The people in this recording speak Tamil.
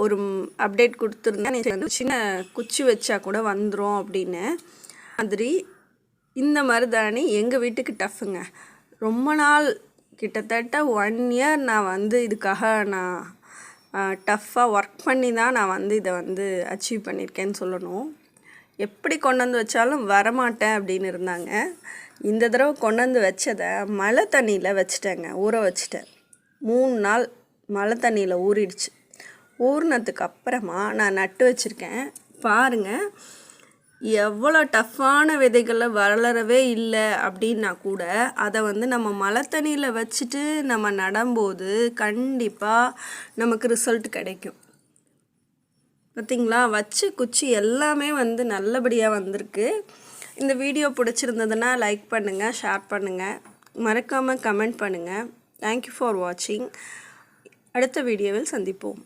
ஒரு அப்டேட் கொடுத்துருந்தேன், சின்ன குச்சி வச்சா கூட வந்துடும் அப்படின்னு. மாதிரி இந்த மருதாணி எங்கள் வீட்டுக்கு டஃப்புங்க. ரொம்ப நாள் கிட்டத்தட்ட 1 இயர் நான் இதுக்காக நான் டஃப்பாக ஒர்க் பண்ணி தான் நான் இதை அச்சீவ் பண்ணியிருக்கேன்னு சொல்லணும். எப்படி கொண்டு வச்சாலும் வரமாட்டேன் அப்படின்னு இருந்தாங்க. இந்த தடவை கொண்டு வச்சதை மழை தண்ணியில் வச்சுட்டேங்க, ஊற வச்சுட்டேன். 3 நாள் மழை தண்ணியில் ஊறிடுச்சு. ஊறினதுக்கு அப்புறமா நான் நட்டு வச்சுருக்கேன். பாருங்கள், எவ்வளோ டஃப்பான விதைகளில் வளரவே இல்லை அப்படின்னா கூட அதை நம்ம மழை தண்ணியில் வச்சுட்டு நம்ம நடும்போது கண்டிப்பாக நமக்கு ரிசல்ட் கிடைக்கும். பார்த்திங்களா, வச்சு குச்சி எல்லாமே நல்லபடியாக வந்திருக்கு. இந்த வீடியோ பிடிச்சிருந்ததுன்னா லைக் பண்ணுங்கள், ஷேர் பண்ணுங்கள், மறக்காமல் கமெண்ட் பண்ணுங்கள். தேங்க்யூ ஃபார் வாட்சிங். அடுத்த வீடியோவில் சந்திப்போம்.